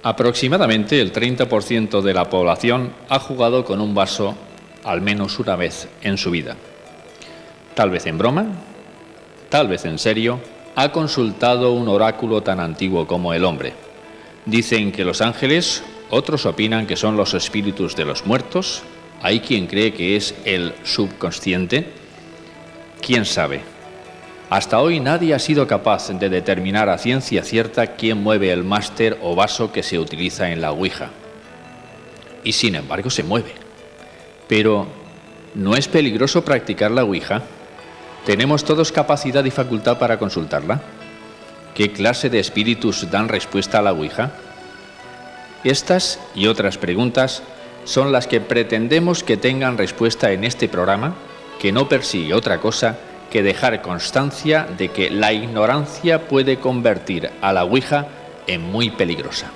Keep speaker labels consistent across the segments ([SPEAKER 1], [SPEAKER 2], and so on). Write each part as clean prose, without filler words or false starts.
[SPEAKER 1] Aproximadamente el 30% de la población ha jugado con un vaso al menos una vez en su vida. Tal vez en broma, tal vez en serio, ha consultado un oráculo tan antiguo como el hombre. Dicen que los ángeles, otros opinan que son los espíritus de los muertos, hay quien cree que es el subconsciente. ¿Quién sabe? Hasta hoy nadie ha sido capaz de determinar a ciencia cierta quién mueve el máster o vaso que se utiliza en la Ouija. Y sin embargo se mueve. Pero, ¿no es peligroso practicar la Ouija? ¿Tenemos todos capacidad y facultad para consultarla? ¿Qué clase de espíritus dan respuesta a la Ouija? Estas y otras preguntas son las que pretendemos que tengan respuesta en este programa, que no persigue otra cosa que dejar constancia de que la ignorancia puede convertir a la Ouija en muy peligrosa.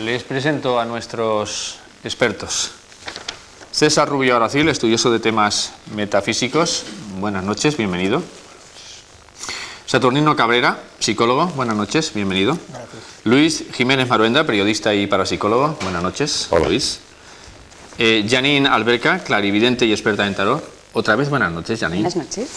[SPEAKER 1] Les presento a nuestros expertos. César Rubio Aracil, estudioso de temas metafísicos. Buenas noches, bienvenido. Saturnino Cabrera, psicólogo. Buenas noches, bienvenido. Gracias. Luis Jiménez Maruenda, periodista y parapsicólogo. Buenas noches. Hola. Luis. Janine Alberca, clarividente y experta en tarot. Otra vez, buenas noches, Janine.
[SPEAKER 2] Buenas noches.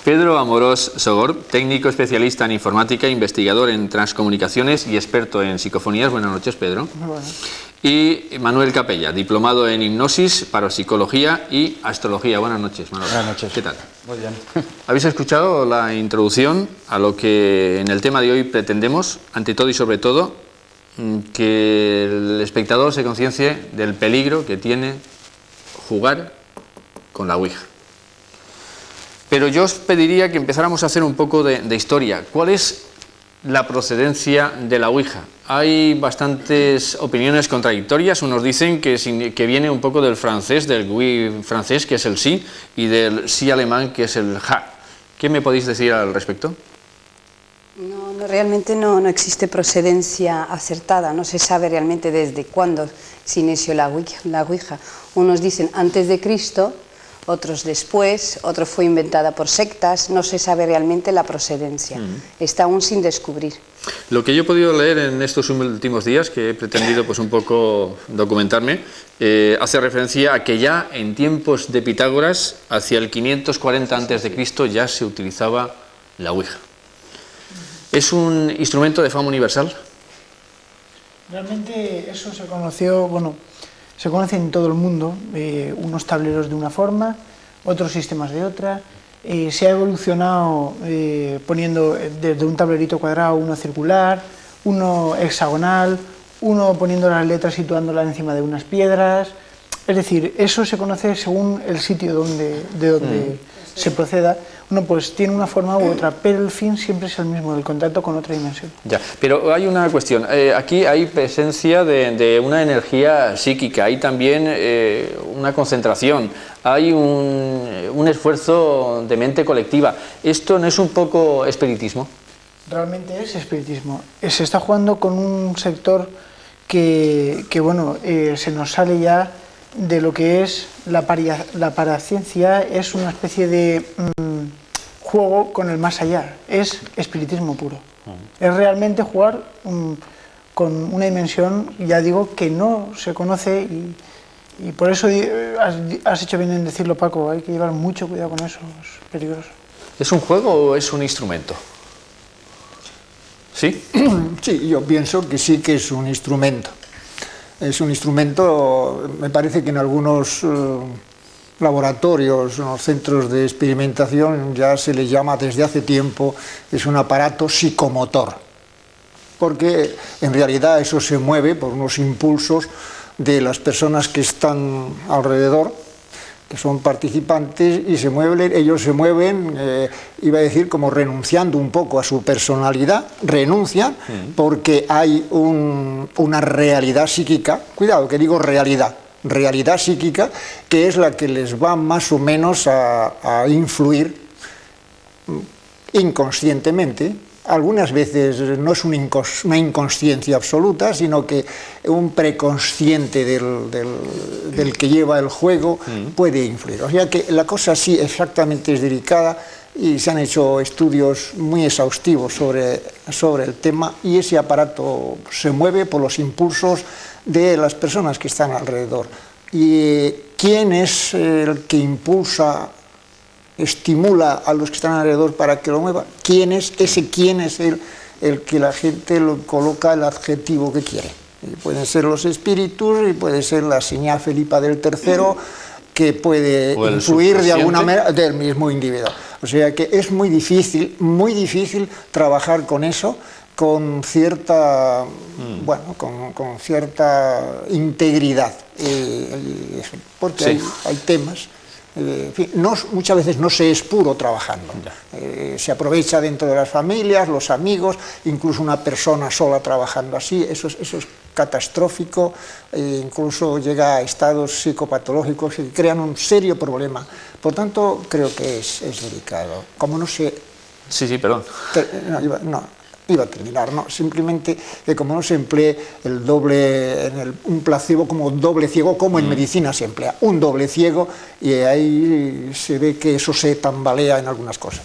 [SPEAKER 1] Pedro Amorós Sogor, técnico especialista en informática, investigador en transcomunicaciones y experto en psicofonías. Buenas noches, Pedro.
[SPEAKER 2] Muy buenas.
[SPEAKER 1] Y Manuel Capella, diplomado en hipnosis, parapsicología y astrología. Buenas noches, Manuel.
[SPEAKER 3] Buenas noches.
[SPEAKER 1] ¿Qué tal?
[SPEAKER 3] Muy bien.
[SPEAKER 1] ¿Habéis escuchado la introducción a lo que en el tema de hoy pretendemos, ante todo y sobre todo, que el espectador se conciencie del peligro que tiene jugar con la Ouija? Pero yo os pediría que empezáramos a hacer un poco de historia. ¿Cuál es la procedencia de la Ouija? Hay bastantes opiniones contradictorias. Unos dicen que viene un poco del francés, del oui francés, que es el sí, y del sí alemán, que es el ja. ¿Qué me podéis decir al respecto?
[SPEAKER 2] Realmente no existe procedencia acertada. No se sabe realmente desde cuándo se inició la Ouija. Unos dicen antes de Cristo, otros después, otro fue inventada por sectas. No se sabe realmente la procedencia. Está aún sin descubrir.
[SPEAKER 1] Lo que yo he podido leer en estos últimos días, que he pretendido pues un poco documentarme, hace referencia a que ya en tiempos de Pitágoras, hacia el 540 a.C., ya se utilizaba la Ouija. ¿Es un instrumento de fama universal?
[SPEAKER 4] Realmente eso se conoció, se conoce en todo el mundo, unos tableros de una forma, otros sistemas de otra. Se ha evolucionado poniendo desde un tablerito cuadrado uno circular, uno hexagonal, uno poniendo las letras situándolas encima de unas piedras. Es decir, eso se conoce según el sitio de donde se proceda. Uno pues tiene una forma u otra, pero el fin siempre es el mismo, el contacto con otra dimensión.
[SPEAKER 1] Ya, pero hay una cuestión. Aquí hay presencia de una energía psíquica, hay también una concentración, hay un esfuerzo de mente colectiva. ¿Esto no es un poco espiritismo?
[SPEAKER 4] Realmente es espiritismo. Se está jugando con un sector que se nos sale ya de lo que es la paraciencia. Es una especie de juego con el más allá, es espiritismo puro. Es realmente jugar con una dimensión, ya digo, que no se conoce y por eso has hecho bien en decirlo, Paco, hay que llevar mucho cuidado con eso, es peligroso.
[SPEAKER 1] ¿Es un juego o es un instrumento? ¿Sí?
[SPEAKER 5] Sí, yo pienso que sí que es un instrumento. Es un instrumento, me parece que en algunos laboratorios, en los centros de experimentación ya se le llama desde hace tiempo, es un aparato psicomotor, porque en realidad eso se mueve por unos impulsos de las personas que están alrededor, que son participantes, y ellos se mueven, iba a decir, como renunciando un poco a su personalidad, renuncian porque hay una realidad psíquica, cuidado que digo realidad psíquica, que es la que les va más o menos a influir inconscientemente algunas veces no es una inconsciencia absoluta, sino que un preconsciente del que lleva el juego puede influir. O sea que la cosa sí exactamente es delicada y se han hecho estudios muy exhaustivos sobre el tema, y ese aparato se mueve por los impulsos de las personas que están alrededor. ¿Y quién es el que impulsa, estimula a los que están alrededor para que lo mueva? ¿Quién es el que la gente lo coloca el adjetivo que quiere? Y pueden ser los espíritus, y puede ser la señal Felipa del III, que puede influir de alguna manera del mismo individuo. O sea que es muy difícil trabajar con eso, con cierta, bueno, con cierta integridad, porque
[SPEAKER 1] Sí.
[SPEAKER 5] hay temas. En fin, muchas veces no se es puro trabajando. Se aprovecha dentro de las familias, los amigos, incluso una persona sola trabajando así. Eso es catastrófico, incluso llega a estados psicopatológicos que crean un serio problema. Por tanto, creo que es delicado. Como no se...
[SPEAKER 1] Sí, perdón.
[SPEAKER 5] Iba a terminar, no, simplemente que como no se emplee el doble, un placebo como doble ciego, como en medicina se emplea, un doble ciego, y ahí se ve que eso se tambalea en algunas cosas,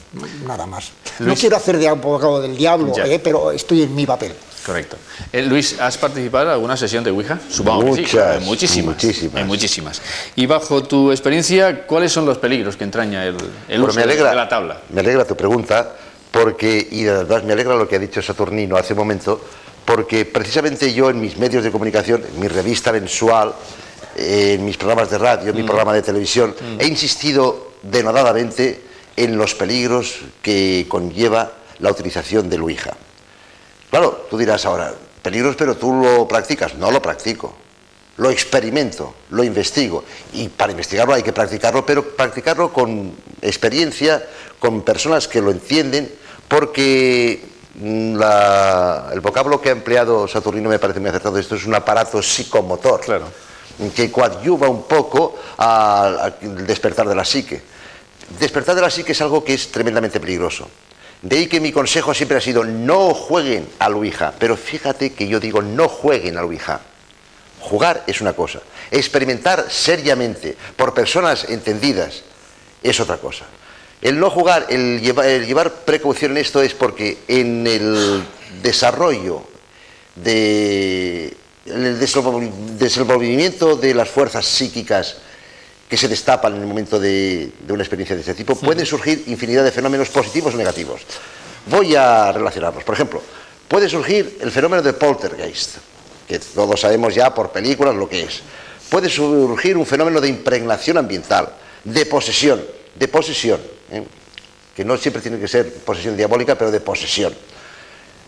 [SPEAKER 5] nada más.
[SPEAKER 1] Luis,
[SPEAKER 5] no quiero hacer de abogado del diablo, pero estoy en mi papel.
[SPEAKER 1] Correcto. Luis, ¿has participado en alguna sesión de Ouija? Supongo que sí. Muchísimas. Y bajo tu experiencia, ¿cuáles son los peligros que entraña el uso de la tabla?
[SPEAKER 3] Me alegra tu pregunta, porque, y además me alegra lo que ha dicho Saturnino hace un momento, porque precisamente yo en mis medios de comunicación, en mi revista mensual, en mis programas de radio, en mi programa de televisión, he insistido denodadamente en los peligros que conlleva la utilización del Ouija. Claro, tú dirás ahora, peligros, pero tú lo practicas. No lo practico, lo experimento, lo investigo, y para investigarlo hay que practicarlo, pero practicarlo con experiencia, con personas que lo entienden, porque el vocablo que ha empleado Saturnino me parece muy acertado. Esto es un aparato psicomotor,
[SPEAKER 1] claro,
[SPEAKER 3] que coadyuva un poco al despertar de la psique. Despertar de la psique es algo que es tremendamente peligroso. De ahí que mi consejo siempre ha sido: no jueguen al Ouija. Pero fíjate que yo digo no jueguen al Ouija. Jugar es una cosa, experimentar seriamente por personas entendidas es otra cosa. El no jugar, el llevar precaución en esto, es porque en el desarrollo el desenvolvimiento de las fuerzas psíquicas que se destapan en el momento de una experiencia de este tipo, pueden surgir infinidad de fenómenos positivos o negativos. Voy a relacionarlos. Por ejemplo, puede surgir el fenómeno de poltergeist, que todos sabemos ya por películas lo que es. Puede surgir un fenómeno de impregnación ambiental, de posesión, que no siempre tiene que ser posesión diabólica, pero de posesión.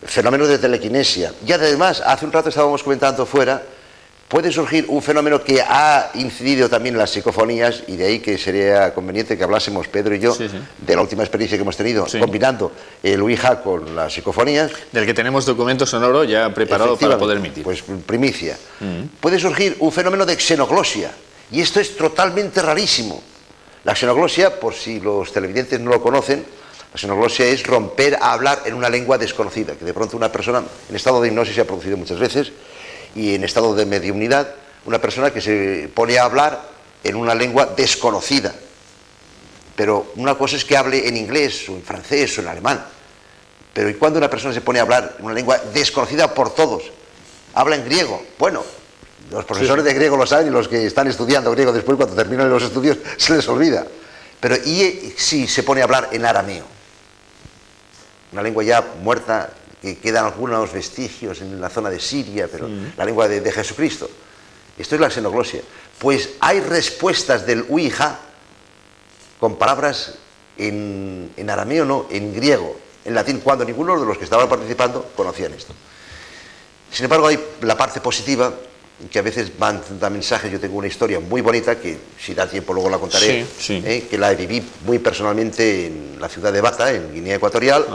[SPEAKER 3] Fenómenos de telequinesia. Y además, hace un rato estábamos comentando fuera, puede surgir un fenómeno que ha incidido también en las psicofonías, y de ahí que sería conveniente que hablásemos, Pedro y yo, de la última experiencia que hemos tenido, combinando el Ouija con las psicofonías.
[SPEAKER 1] Del que tenemos documento sonoro ya preparado para poder emitir.
[SPEAKER 3] Pues primicia. Puede surgir un fenómeno de xenoglosia, y esto es totalmente rarísimo. La xenoglosia, por si los televidentes no lo conocen, la xenoglosia es romper a hablar en una lengua desconocida, que de pronto una persona en estado de hipnosis se ha producido muchas veces, y en estado de mediumnidad, una persona que se pone a hablar en una lengua desconocida. Pero una cosa es que hable en inglés, o en francés, o en alemán. Pero ¿y cuando una persona se pone a hablar en una lengua desconocida por todos? Habla en griego. Bueno, los profesores de griego lo saben, y los que están estudiando griego después, cuando terminan los estudios, se les olvida. Pero ¿y si se pone a hablar en arameo? Una lengua ya muerta, que quedan algunos vestigios en la zona de Siria, pero la lengua de Jesucristo. Esto es la xenoglosia. Pues hay respuestas del Ouija con palabras en arameo, no, en griego, en latín, cuando ninguno de los que estaban participando conocían esto. Sin embargo, hay la parte positiva, que a veces manda mensajes. Yo tengo una historia muy bonita, que si da tiempo luego la contaré, que la viví muy personalmente en la ciudad de Bata, en Guinea Ecuatorial,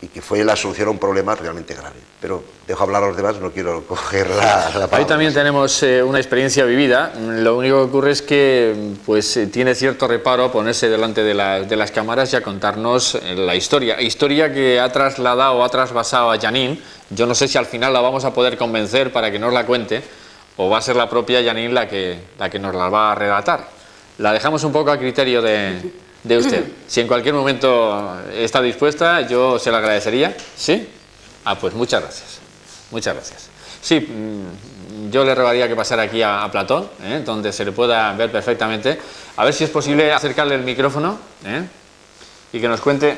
[SPEAKER 3] y que fue la solución a un problema realmente grave. Pero dejo hablar a los demás, no quiero coger la palabra.
[SPEAKER 1] Ahí también tenemos una experiencia vivida. Lo único que ocurre es que pues, tiene cierto reparo ponerse delante de las cámaras y a contarnos la historia. Historia que ha trasladado o ha trasvasado a Janine. Yo no sé si al final la vamos a poder convencer para que nos la cuente, o va a ser la propia Janine la que nos la va a relatar. La dejamos un poco a criterio de usted. Si en cualquier momento está dispuesta, yo se lo agradecería. ¿Sí? Pues muchas gracias. Muchas gracias. Sí, yo le rogaría que pasara aquí a Platón, donde se le pueda ver perfectamente. A ver si es posible acercarle el micrófono y que nos cuente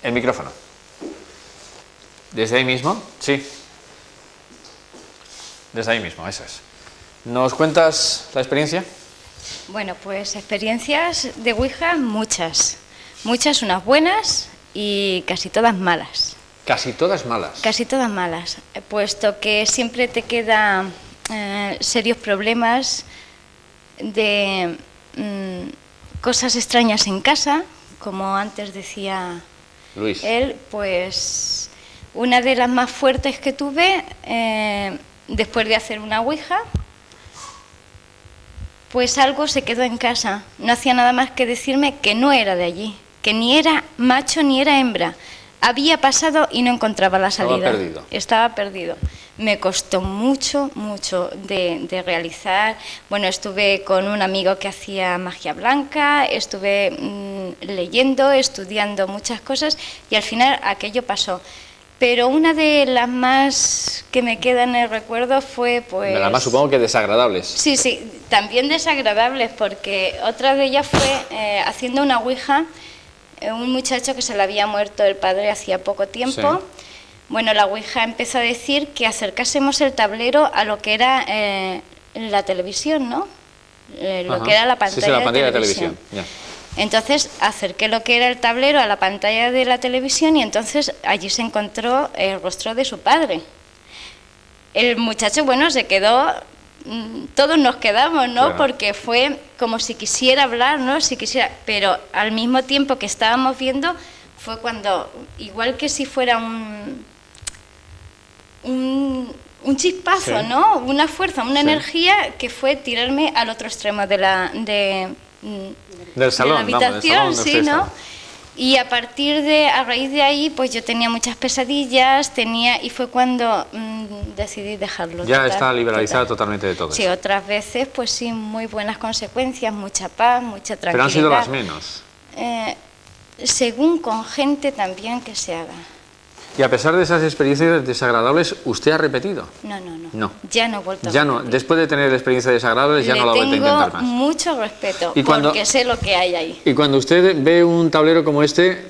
[SPEAKER 1] el micrófono. ¿Desde ahí mismo? Sí. Desde ahí mismo, eso es. ¿Nos cuentas la experiencia?
[SPEAKER 6] Bueno, pues experiencias de Ouija muchas. Muchas unas buenas y casi todas malas.
[SPEAKER 1] Casi todas malas.
[SPEAKER 6] Casi todas malas, puesto que siempre te quedan serios problemas de cosas extrañas en casa, como antes decía
[SPEAKER 1] Luis.
[SPEAKER 6] Él, pues una de las más fuertes que tuve después de hacer una Ouija, pues algo se quedó en casa. No hacía nada más que decirme que no era de allí, que ni era macho ni era hembra. Había pasado y no encontraba la salida.
[SPEAKER 1] Estaba perdido.
[SPEAKER 6] Estaba perdido. Me costó mucho de realizar. Bueno, estuve con un amigo que hacía magia blanca, estuve leyendo, estudiando muchas cosas y al final aquello pasó. Pero una de las más que me queda en el recuerdo fue pues...
[SPEAKER 1] De las más supongo que desagradables.
[SPEAKER 6] Sí, sí, también desagradables, porque otra de ellas fue haciendo una Ouija, un muchacho que se le había muerto el padre hacía poco tiempo. Sí. Bueno, la Ouija empezó a decir que acercásemos el tablero a lo que era la televisión, ¿no? Lo que era la pantalla,
[SPEAKER 1] la pantalla de televisión. Ya.
[SPEAKER 6] Entonces acerqué lo que era el tablero a la pantalla de la televisión y entonces allí se encontró el rostro de su padre. El muchacho, bueno, se quedó, todos nos quedamos, ¿no? Claro. Porque fue como si quisiera hablar, ¿no? Si quisiera, pero al mismo tiempo que estábamos viendo fue cuando, igual que si fuera un chispazo, sí, ¿no? Una fuerza, una energía que fue tirarme al otro extremo del salón, de la habitación, vamos, del salón, sí, ¿no? Y a raíz de ahí, pues yo tenía muchas pesadillas, y fue cuando decidí dejarlo.
[SPEAKER 1] Ya está liberalizada totalmente de todo eso.
[SPEAKER 6] Sí, otras veces, pues sí, muy buenas consecuencias, mucha paz, mucha tranquilidad.
[SPEAKER 1] Pero han sido las menos.
[SPEAKER 6] Según con gente también que se haga.
[SPEAKER 1] Y a pesar de esas experiencias desagradables, ¿usted ha repetido?
[SPEAKER 6] No. Ya no he vuelto a
[SPEAKER 1] repetir. No, después de tener experiencias desagradables ya no la ha vuelto a intentar más.
[SPEAKER 6] Tengo mucho respeto, porque sé lo que hay ahí.
[SPEAKER 1] Y cuando usted ve un tablero como este,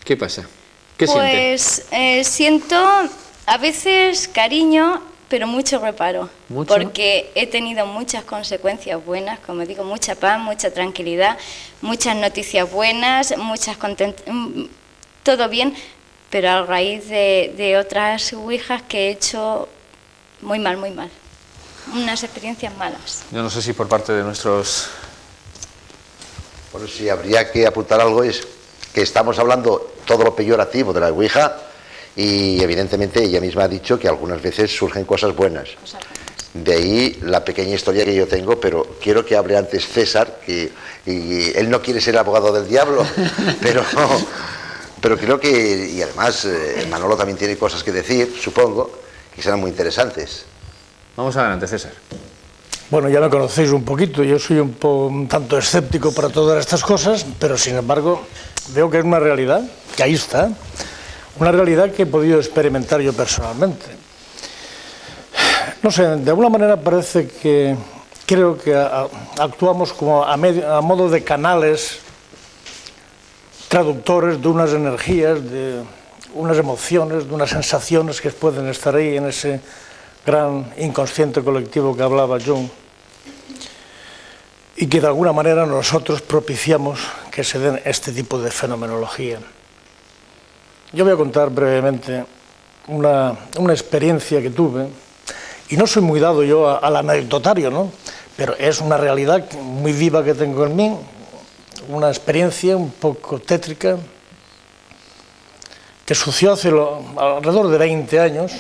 [SPEAKER 1] ¿qué pasa? ¿Qué siente?
[SPEAKER 6] Pues siento a veces cariño, pero mucho reparo.
[SPEAKER 1] ¿Mucho?
[SPEAKER 6] Porque he tenido muchas consecuencias buenas, como digo, mucha paz, mucha tranquilidad, muchas noticias buenas, todo bien, pero a raíz de otras ouijas que he hecho muy mal, unas experiencias malas.
[SPEAKER 1] Yo no sé si por parte de nuestros...
[SPEAKER 3] Bueno, si habría que apuntar algo es que estamos hablando todo lo peyorativo de la ouija y evidentemente ella misma ha dicho que algunas veces surgen cosas buenas. De ahí la pequeña historia que yo tengo, pero quiero que hable antes César, y él no quiere ser abogado del diablo, pero creo que, y además Manolo también tiene cosas que decir, supongo, que serán muy interesantes.
[SPEAKER 1] Vamos adelante, César.
[SPEAKER 7] Bueno, ya me conocéis un poquito, yo soy un tanto escéptico para todas estas cosas, pero sin embargo veo que es una realidad, que ahí está, una realidad que he podido experimentar yo personalmente. No sé, de alguna manera parece que creo que actuamos como a modo de canales traductores de unas energías, de unas emociones, de unas sensaciones que pueden estar ahí en ese gran inconsciente colectivo que hablaba Jung, y que de alguna manera nosotros propiciamos que se den este tipo de fenomenología. Yo voy a contar brevemente una experiencia que tuve, y no soy muy dado yo al anecdotario, ¿no? Pero es una realidad muy viva que tengo en mí, una experiencia un poco tétrica, que sucedió hace alrededor de 20 años,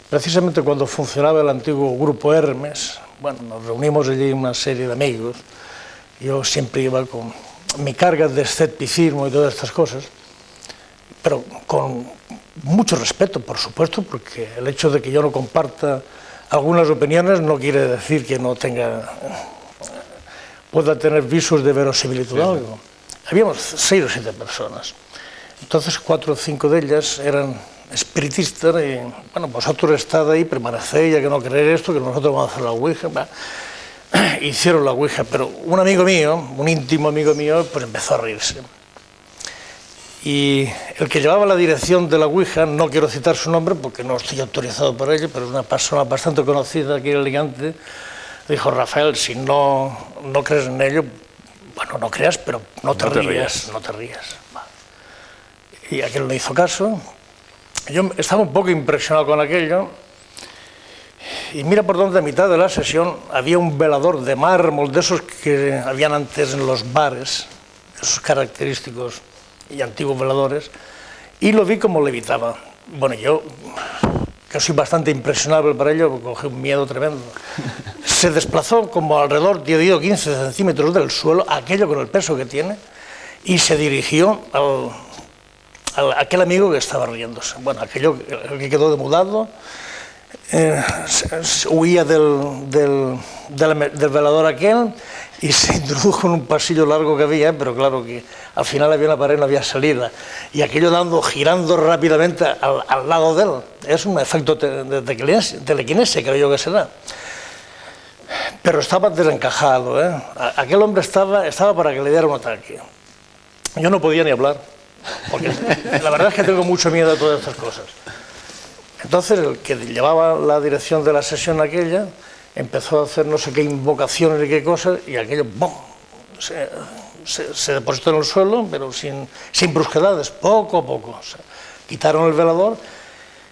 [SPEAKER 7] precisamente cuando funcionaba el antiguo Grupo Hermes. Bueno, nos reunimos allí una serie de amigos, yo siempre iba con mi carga de escepticismo y todas estas cosas, pero con mucho respeto, por supuesto, porque el hecho de que yo no comparta algunas opiniones no quiere decir que no pueda tener visos de verosimilitud o algo. Habíamos 6 o 7 personas, entonces 4 o 5 de ellas eran espiritistas y, bueno, vosotros estad ahí, permanecéis, ya que no queréis esto, que nosotros vamos a hacer la ouija. Hicieron la ouija, pero un amigo mío, un íntimo amigo mío, pues empezó a reírse. Y el que llevaba la dirección de la ouija, no quiero citar su nombre porque no estoy autorizado por ello, pero es una persona bastante conocida aquí en Alicante, dijo: Rafael, si no crees en ello, bueno, no creas, pero no te rías. Y aquel no hizo caso. Yo estaba un poco impresionado con aquello, y mira por dónde a mitad de la sesión había un velador de mármol, de esos que habían antes en los bares, esos característicos y antiguos veladores, y lo vi como levitaba. Bueno, yo, que soy bastante impresionable para ello, cogí un miedo tremendo. Se desplazó como alrededor de 15 centímetros del suelo, aquello con el peso que tiene, y se dirigió a aquel amigo que estaba riéndose. Bueno, aquello que quedó demudado, huía del velador aquel y se introdujo en un pasillo largo que había, pero claro que al final había una pared, no había salida, y aquello girando rápidamente al lado de él. Es un efecto telequinesia, creo yo que será. Pero estaba desencajado, ¿eh? Aquel hombre estaba para que le diera un ataque. Yo no podía ni hablar, porque la verdad es que tengo mucho miedo de todas estas cosas. Entonces el que llevaba la dirección de la sesión aquella empezó a hacer no sé qué invocaciones y qué cosas, y aquello ¡bum! Se depositó en el suelo, pero sin brusquedades, poco a poco. O sea, quitaron el velador,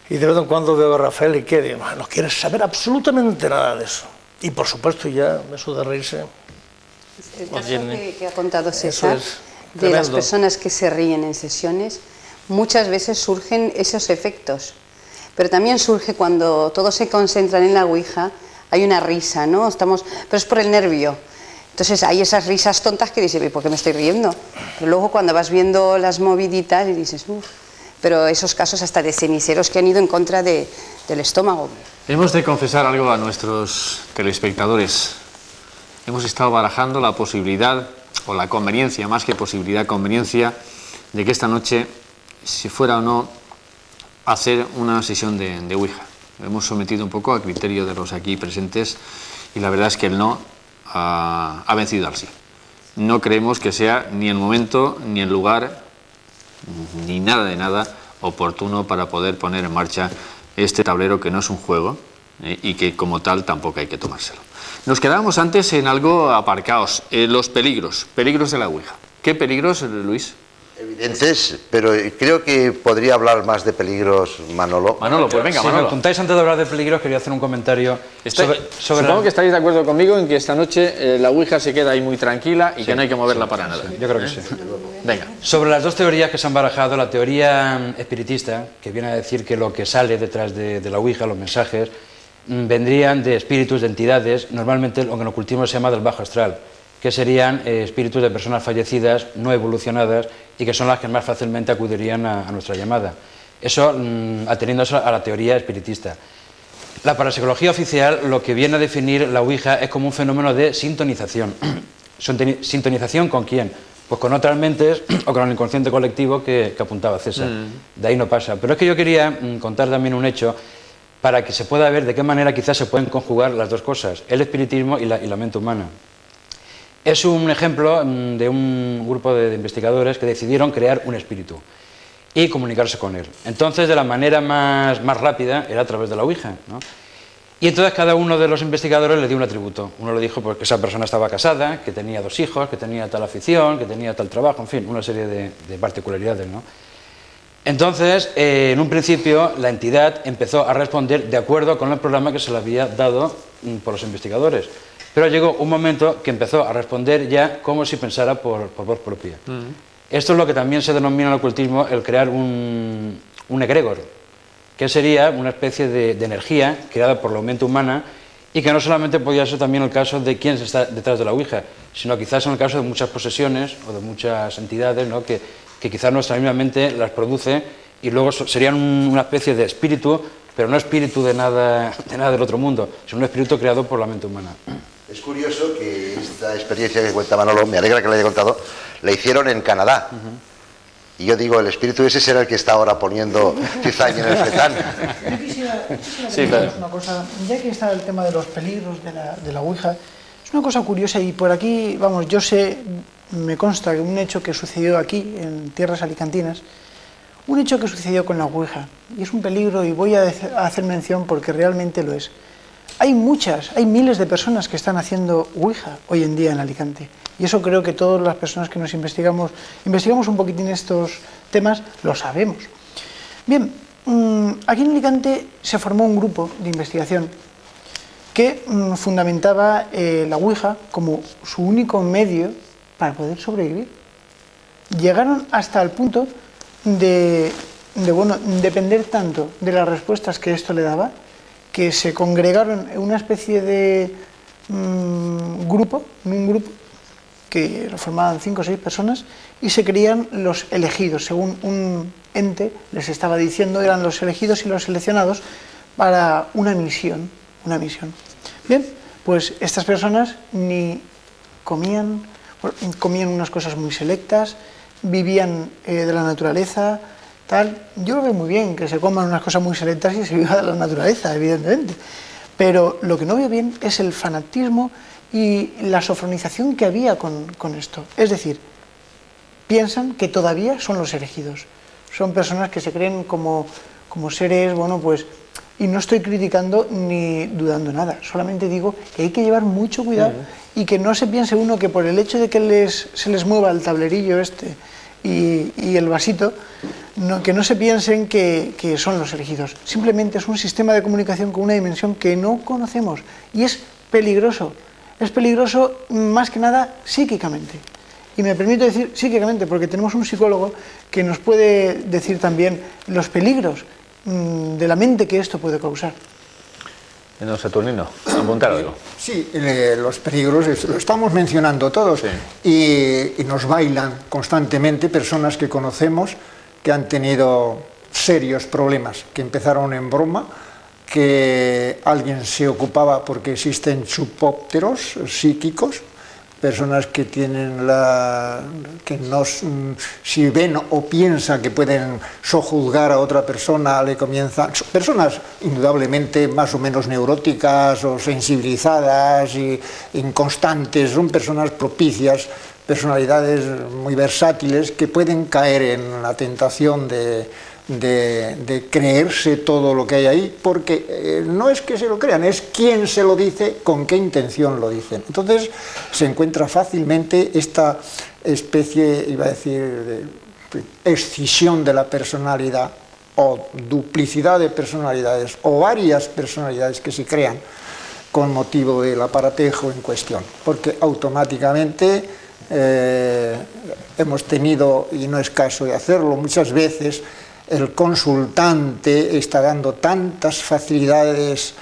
[SPEAKER 7] y de vez en cuando veo a Rafael y que digo: no quieres saber absolutamente nada de eso. Y por supuesto ya eso de reírse.
[SPEAKER 2] El caso que ha contado César, de las personas que se ríen en sesiones, muchas veces surgen esos efectos. Pero también surge cuando todos se concentran en la ouija, hay una risa, ¿no? Pero es por el nervio. Entonces hay esas risas tontas que dices: ¿por qué me estoy riendo? Pero luego cuando vas viendo las moviditas y dices: uff. Pero esos casos hasta de ceniceros que han ido en contra del estómago.
[SPEAKER 1] Hemos de confesar algo a nuestros telespectadores. Hemos estado barajando la posibilidad, o la conveniencia, más que posibilidad, conveniencia, de que esta noche, si fuera o no, hacer una sesión de ouija. Lo hemos sometido un poco a criterio de los aquí presentes, y la verdad es que el no ha vencido al sí. No creemos que sea ni el momento, ni el lugar, ni nada de nada oportuno para poder poner en marcha este tablero, que no es un juego, y que como tal tampoco hay que tomárselo. Nos quedábamos antes en algo aparcados, los peligros de la ouija. ¿Qué peligros, Luis?
[SPEAKER 3] Evidentes, pero creo que podría hablar más de peligros Manolo.
[SPEAKER 1] Manolo, pues venga,
[SPEAKER 8] si
[SPEAKER 1] Manolo.
[SPEAKER 8] me contáis antes de hablar de peligros, quería hacer un comentario sobre
[SPEAKER 1] Supongo que estáis de acuerdo conmigo en que esta noche la ouija se queda ahí muy tranquila y que no hay que moverla para nada.
[SPEAKER 8] Yo creo que sí.
[SPEAKER 1] Venga.
[SPEAKER 8] Sobre las dos teorías que se han barajado, la teoría espiritista, que viene a decir que lo que sale detrás de la ouija, los mensajes, vendrían de espíritus, de entidades, normalmente lo que en ocultismo se llama del bajo astral, que serían espíritus de personas fallecidas, no evolucionadas, y que son las que más fácilmente acudirían a nuestra llamada. Eso ateniéndose a la teoría espiritista. La parapsicología oficial lo que viene a definir la ouija es como un fenómeno de sintonización. ¿Sintonización con quién? Pues con otras mentes o con el inconsciente colectivo que apuntaba César. De ahí no pasa. Pero es que yo quería contar también un hecho para que se pueda ver de qué manera quizás se pueden conjugar las dos cosas, el espiritismo y la mente humana. Es un ejemplo de un grupo de investigadores que decidieron crear un espíritu y comunicarse con él. Entonces, de la manera más rápida era a través de la ouija, ¿no? Y entonces cada uno de los investigadores le dio un atributo. Uno le dijo pues, que esa persona estaba casada, que tenía 2 hijos, que tenía tal afición, que tenía tal trabajo, en fin, una serie de particularidades, ¿no? Entonces, en un principio, la entidad empezó a responder de acuerdo con el programa que se le había dado por los investigadores. Pero llegó un momento que empezó a responder ya como si pensara por voz propia. Esto es lo que también se denomina en el ocultismo el crear un egregor, que sería una especie de energía creada por la mente humana y que no solamente podía ser también el caso de quién está detrás de la Ouija, sino quizás en el caso de muchas posesiones o de muchas entidades, ¿no?, que quizás nuestra misma mente las produce y luego serían una especie de espíritu, pero no espíritu de nada del otro mundo, sino un espíritu creado por la mente humana.
[SPEAKER 3] Es curioso que esta experiencia que cuenta Manolo, me alegra que la haya contado, la hicieron en Canadá. Y yo digo, el espíritu ese será el que está ahora poniendo cizaña en el fetán.
[SPEAKER 4] Yo quisiera
[SPEAKER 1] Sí, claro.
[SPEAKER 4] una cosa, ya que está el tema de los peligros de la Ouija, es una cosa curiosa y por aquí, vamos, yo sé, me consta que un hecho que sucedió aquí, en tierras alicantinas, un hecho que sucedió con la Ouija, y es un peligro y voy a hacer mención porque realmente lo es. Hay miles de personas que están haciendo Ouija hoy en día en Alicante. Y eso creo que todas las personas que nos investigamos un poquitín estos temas, lo sabemos. Bien, aquí en Alicante se formó un grupo de investigación que fundamentaba la Ouija como su único medio para poder sobrevivir. Llegaron hasta el punto de depender tanto de las respuestas que esto le daba, que se congregaron en una especie de grupo, que lo formaban 5 o 6 personas, y se creían los elegidos, según un ente les estaba diciendo, eran los elegidos y los seleccionados para una misión. Bien, pues estas personas ni comían unas cosas muy selectas, vivían de la naturaleza, tal. Yo lo veo muy bien, que se coman unas cosas muy selectas y se viva de la naturaleza, evidentemente. Pero lo que no veo bien es el fanatismo y la sofronización que había con esto. Es decir, piensan que todavía son los elegidos. Son personas que se creen como seres, bueno, pues... Y no estoy criticando ni dudando nada, solamente digo que hay que llevar mucho cuidado y que no se piense uno que por el hecho de que se les mueva el tablerillo este y el vasito, que no se piensen que son los elegidos. Simplemente es un sistema de comunicación con una dimensión que no conocemos y es peligroso. Es peligroso más que nada psíquicamente. Y me permito decir psíquicamente porque tenemos un psicólogo que nos puede decir también los peligros de la mente que esto puede causar.
[SPEAKER 1] Don Saturnino, apuntar algo.
[SPEAKER 5] Sí, los peligros lo estamos mencionando todos, sí. Y nos bailan constantemente personas que conocemos que han tenido serios problemas, que empezaron en broma, que alguien se ocupaba porque existen chupópteros psíquicos, personas que tienen si ven o piensan que pueden sojuzgar a otra persona, le comienzan, personas indudablemente más o menos neuróticas o sensibilizadas y inconstantes, son personas propicias, personalidades muy versátiles que pueden caer en la tentación de creerse todo lo que hay ahí, porque no es que se lo crean, es quién se lo dice, con qué intención lo dicen. Entonces se encuentra fácilmente esta especie, iba a decir, de escisión de la personalidad o duplicidad de personalidades o varias personalidades que se crean con motivo del aparatejo en cuestión, porque automáticamente hemos tenido, y no es caso de hacerlo, muchas veces el consultante está dando tantas facilidades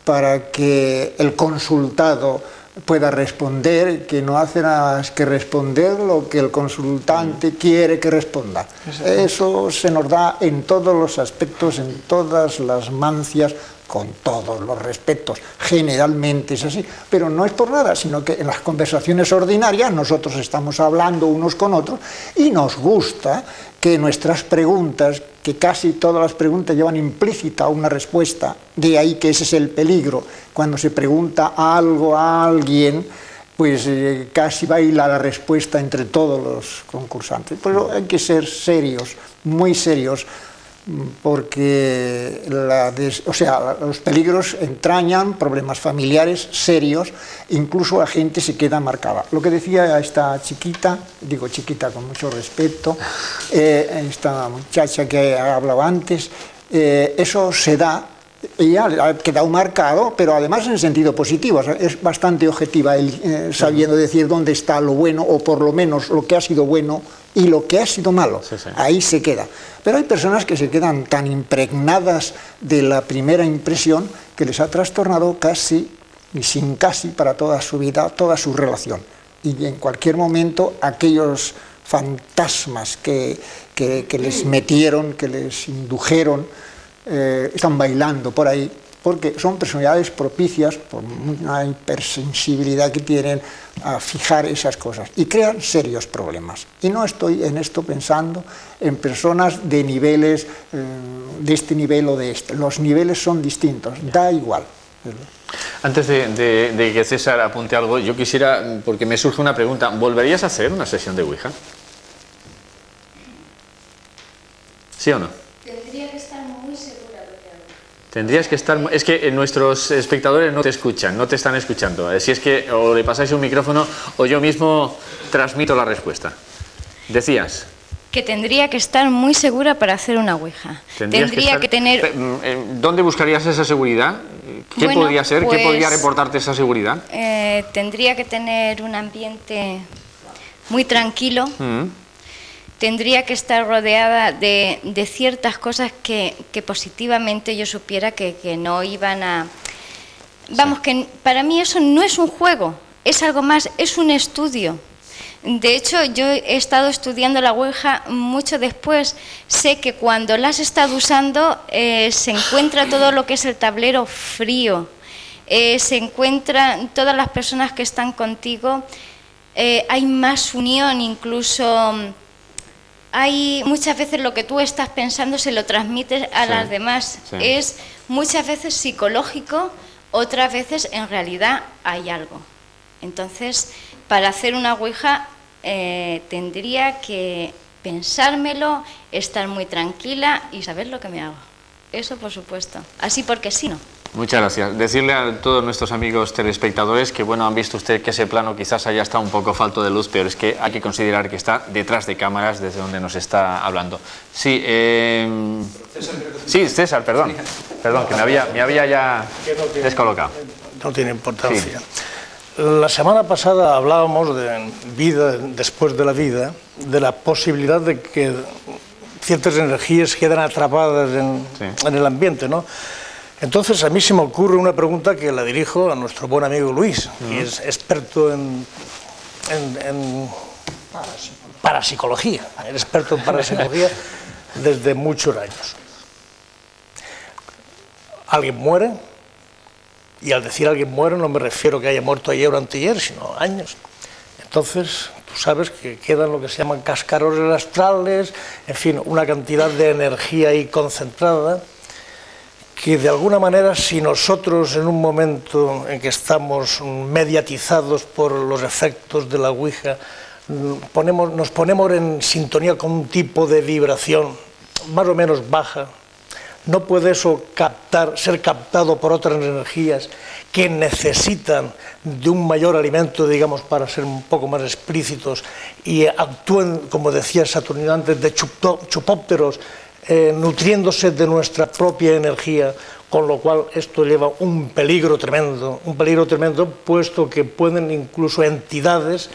[SPEAKER 5] para que el consultado pueda responder, que no hace nada más que responder lo que el consultante quiere que responda. Eso se nos da en todos los aspectos, en todas las mancias, con todos los respetos, generalmente es así, pero no es por nada, sino que en las conversaciones ordinarias nosotros estamos hablando unos con otros y nos gusta que nuestras preguntas, que casi todas las preguntas llevan implícita una respuesta, de ahí que ese es el peligro, cuando se pregunta algo a alguien, pues casi baila la respuesta entre todos los concursantes, pero hay que ser serios, muy serios, porque los peligros entrañan problemas familiares serios, incluso la gente se queda marcada. Lo que decía esta chiquita, digo chiquita con mucho respeto, esta muchacha que ha hablado antes, eso se da ella ha quedado marcado, pero además en sentido positivo, o sea, es bastante objetiva él, sabiendo decir dónde está lo bueno, o por lo menos lo que ha sido bueno y lo que ha sido malo.
[SPEAKER 1] Sí, sí.
[SPEAKER 5] Ahí se queda. Pero hay personas que se quedan tan impregnadas de la primera impresión que les ha trastornado casi, y sin casi, para toda su vida, toda su relación. Y en cualquier momento aquellos fantasmas que les metieron, que les indujeron, están bailando por ahí, porque son personalidades propicias, por una hipersensibilidad que tienen, a fijar esas cosas, y crean serios problemas. Y no estoy en esto pensando en personas de niveles, de este nivel o de este. Los niveles son distintos, da igual.
[SPEAKER 1] Antes de que César apunte algo, yo quisiera, porque me surge una pregunta, ¿volverías a hacer una sesión de Ouija? ¿Sí o no?
[SPEAKER 6] Tendría que estar muy segura de lo que hago.
[SPEAKER 1] Tendrías que estar... Es que nuestros espectadores no te escuchan, no te están escuchando. Si es que o le pasáis un micrófono o yo mismo transmito la respuesta. Decías...
[SPEAKER 6] Que tendría que estar muy segura para hacer una Ouija. Tendría que tener...
[SPEAKER 1] ¿Dónde buscarías esa seguridad? ¿Qué
[SPEAKER 6] Bueno,
[SPEAKER 1] podría ser?
[SPEAKER 6] pues,
[SPEAKER 1] ¿Qué podría reportarte esa seguridad?
[SPEAKER 6] Tendría que tener un ambiente muy tranquilo. Tendría que estar rodeada de ciertas cosas que positivamente yo supiera que no iban a... Vamos, que para mí eso no es un juego, es algo más, es un estudio. De hecho, yo he estado estudiando la Ouija mucho después. Sé que cuando la has estado usando se encuentra todo lo que es el tablero frío, se encuentran todas las personas que están contigo, hay más unión, incluso hay muchas veces lo que tú estás pensando se lo transmites a las demás.
[SPEAKER 1] Sí.
[SPEAKER 6] Es muchas veces psicológico, otras veces en realidad hay algo. Entonces, para hacer una Ouija tendría que pensármelo, estar muy tranquila y saber lo que me hago. Eso por supuesto. Así porque sí, no.
[SPEAKER 1] Muchas gracias. Decirle a todos nuestros amigos telespectadores que, bueno, han visto usted que ese plano quizás haya estado un poco falto de luz, pero es que hay que considerar que está detrás de cámaras desde donde nos está hablando. Sí, sí, César, perdón, que me había ya descolocado.
[SPEAKER 7] No tiene importancia. Sí. La semana pasada hablábamos de vida después de la vida, de la posibilidad de que ciertas energías quedan atrapadas en el ambiente, ¿no? Entonces a mí se me ocurre una pregunta que la dirijo a nuestro buen amigo Luis, que es experto en parapsicología, experto en parapsicología desde muchos años. Alguien muere, y al decir alguien muere no me refiero que haya muerto ayer o anteayer, sino años. Entonces, tú sabes que quedan lo que se llaman cascarones astrales, en fin, una cantidad de energía ahí concentrada, que de alguna manera, si nosotros en un momento en que estamos mediatizados por los efectos de la Ouija, nos ponemos en sintonía con un tipo de vibración más o menos baja, no puede eso ser captado por otras energías que necesitan de un mayor alimento, digamos, para ser un poco más explícitos, y actúen, como decía Saturnino antes, de chupópteros, nutriéndose de nuestra propia energía, con lo cual esto lleva un peligro tremendo, puesto que pueden incluso entidades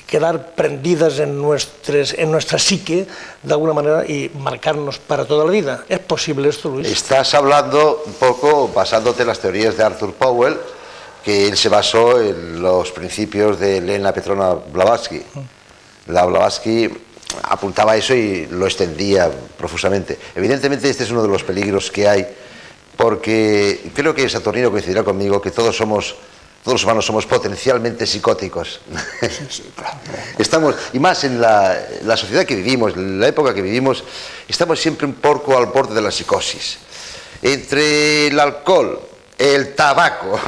[SPEAKER 7] quedar prendidas en nuestra psique de alguna manera y marcarnos para toda la vida. ¿Es posible esto, Luis?
[SPEAKER 3] Estás hablando un poco basándote en las teorías de Arthur Powell, que él se basó en los principios de Elena Petrovna Blavatsky. La Blavatsky apuntaba eso y lo extendía profusamente. Evidentemente este es uno de los peligros que hay, porque creo que Saturnino coincidirá conmigo que todos los humanos somos potencialmente psicóticos. Estamos, y más en la sociedad que vivimos, en la época que vivimos, estamos siempre un poco al borde de la psicosis. Entre el alcohol, el tabaco,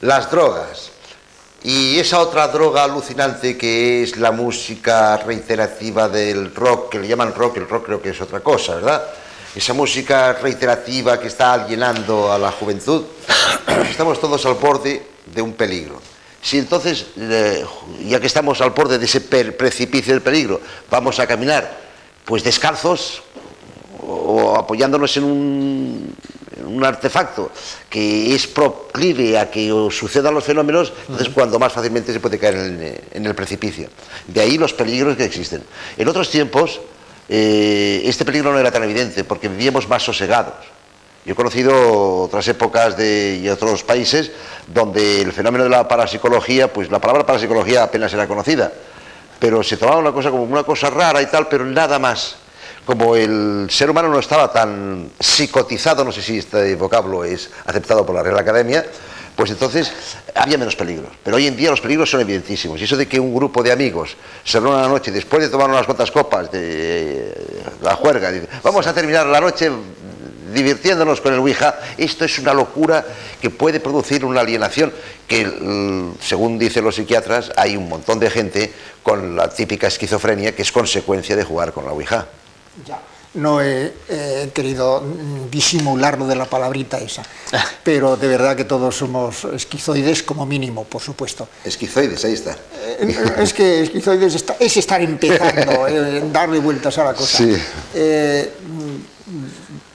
[SPEAKER 3] las drogas y esa otra droga alucinante que es la música reiterativa del rock, que le llaman rock, el rock creo que es otra cosa, ¿verdad? Esa música reiterativa que está alienando a la juventud, estamos todos al borde de un peligro. Si entonces, ya que estamos al borde de ese precipicio del peligro, vamos a caminar pues descalzos o apoyándonos en un artefacto que es proclive a que sucedan los fenómenos, entonces cuando más fácilmente se puede caer en el precipicio. De ahí los peligros que existen. En otros tiempos este peligro no era tan evidente porque vivíamos más sosegados. Yo he conocido otras épocas y otros países donde el fenómeno de la parapsicología, pues la palabra parapsicología apenas era conocida, pero se tomaba una cosa como una cosa rara y tal, pero nada más. Como el ser humano no estaba tan psicotizado, no sé si este vocablo es aceptado por la Real Academia, pues entonces había menos peligros. Pero hoy en día los peligros son evidentísimos. Y eso de que un grupo de amigos se reúnan una noche después de tomar unas cuantas copas de la juerga, dice, vamos a terminar la noche divirtiéndonos con el Ouija, esto es una locura que puede producir una alienación que, según dicen los psiquiatras, hay un montón de gente con la típica esquizofrenia que es consecuencia de jugar con la Ouija.
[SPEAKER 5] Ya, no he querido disimular lo de la palabrita esa, pero de verdad que todos somos esquizoides como mínimo, por supuesto.
[SPEAKER 3] Esquizoides, ahí está.
[SPEAKER 5] Es que esquizoides es estar empezando, darle vueltas a la cosa.
[SPEAKER 3] Sí.